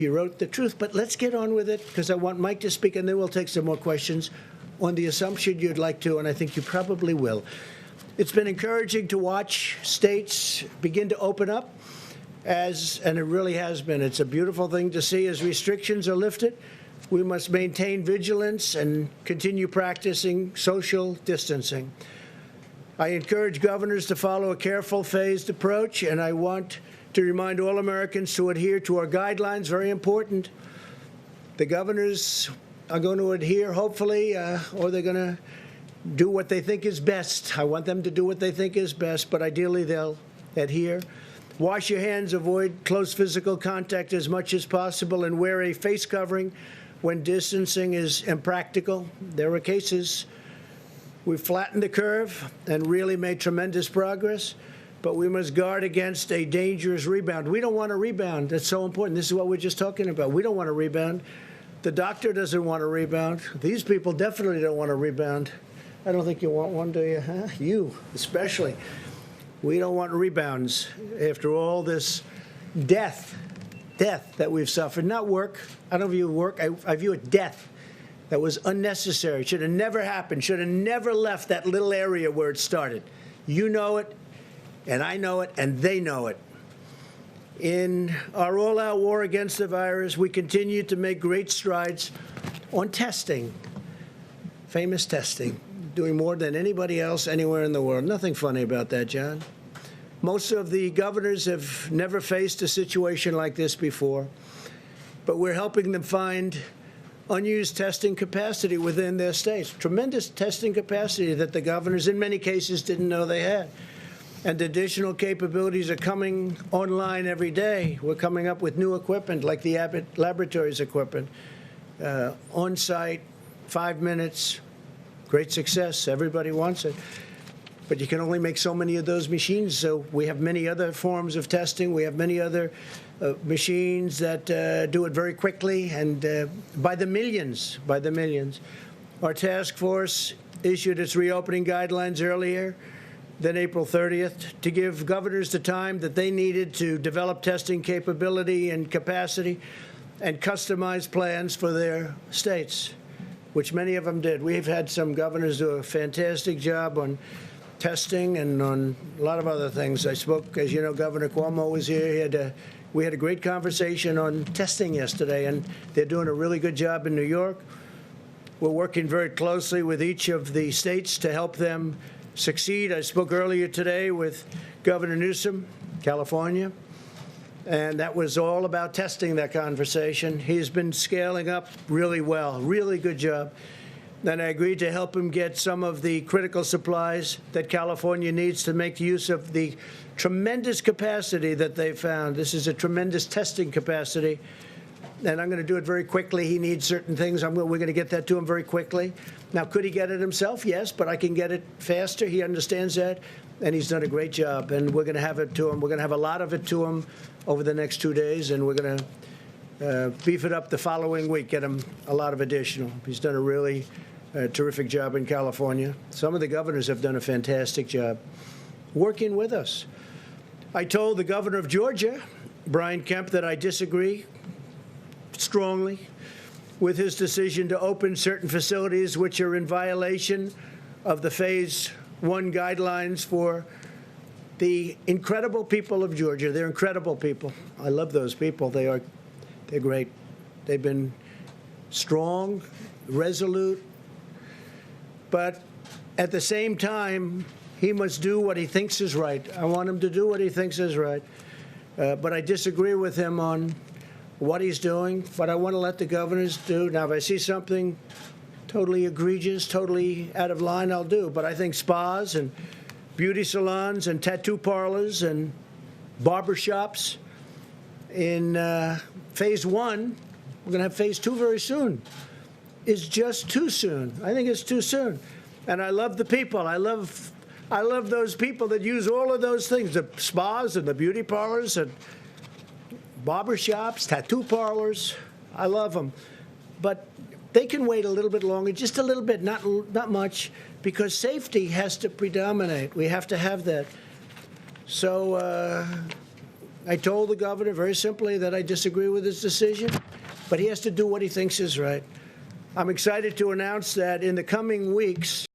You wrote the truth, but let's get on with it, because I want Mike to speak, and then we'll take some more questions on the assumption you'd like to, and I think you probably will. It's been encouraging to watch states begin to open up, and it really has been. It's a beautiful thing to see as restrictions are lifted. We must maintain vigilance and continue practicing social distancing. I encourage governors to follow a careful, phased approach, and I want to remind all Americans to adhere to our guidelines, very important. The governors are going to adhere, hopefully, or they're going to do what they think is best. I want them to do what they think is best, but ideally they'll adhere. Wash your hands, avoid close physical contact as much as possible, and wear a face covering when distancing is impractical. There are cases we've flattened the curve and really made tremendous progress, but we must guard against a dangerous rebound. We don't want a rebound. That's so important. This is what we're just talking about. We don't want a rebound. The doctor doesn't want a rebound. These people definitely don't want a rebound. I don't think you want one, do you? Huh? You, especially. We don't want rebounds after all this death that we've suffered. Not work. I don't view work. I view it death that was unnecessary. Should have never happened. Should have never left that little area where it started. You know it. And I know it, and they know it. In our all-out war against the virus, we continue to make great strides on testing, famous testing, doing more than anybody else anywhere in the world. Nothing funny about that, John. Most of the governors have never faced a situation like this before, but we're helping them find unused testing capacity within their states. Tremendous testing capacity that the governors, in many cases, didn't know they had. And additional capabilities are coming online every day. We're coming up with new equipment, like the Abbott Laboratories equipment, on-site, 5 minutes, great success. Everybody wants it. But you can only make so many of those machines, so we have many other forms of testing. We have many other machines that do it very quickly and by the millions, Our task force issued its reopening guidelines earlier than April 30th to give governors the time that they needed to develop testing capability and capacity and customize plans for their states, which many of them did. We've had some governors do a fantastic job on testing and on a lot of other things. I spoke, as you know, Governor Cuomo was here. We had a great conversation on testing yesterday, and they're doing a really good job in New York. We're working very closely with each of the states to help them succeed. I spoke earlier today with Governor Newsom, California, and that was all about testing, that conversation. He's been scaling up really well, really good job. And I agreed to help him get some of the critical supplies that California needs to make use of the tremendous capacity that they found. This is a tremendous testing capacity. And I'm going to do it very quickly. He needs certain things. We're going to get that to him very quickly. Now, could he get it himself? Yes, but I can get it faster. He understands that, and he's done a great job. And we're going to have it to him. We're going to have a lot of it to him over the next 2 days, and we're going to beef it up the following week, get him a lot of additional. He's done a really terrific job in California. Some of the governors have done a fantastic job working with us. I told the governor of Georgia, Brian Kemp, that I disagree strongly with his decision to open certain facilities which are in violation of the Phase 1 guidelines for the incredible people of Georgia. They're incredible people. I love those people. They're great. They've been strong, resolute, but at the same time, he must do what he thinks is right. I want him to do what he thinks is right. But I disagree with him on what he's doing, but I want to let the governors do. Now, if I see something totally egregious, totally out of line, I'll do. But I think spas and beauty salons and tattoo parlors and barber shops in Phase 1, we're going to have Phase 2 very soon, is just too soon. I think it's too soon. And I love the people. I love those people that use all of those things, the spas and the beauty parlors and barbershops, tattoo parlors. I love them. But they can wait a little bit longer, just a little bit, not much, because safety has to predominate. We have to have that. So I told the governor very simply that I disagree with his decision, but he has to do what he thinks is right. I'm excited to announce that in the coming weeks,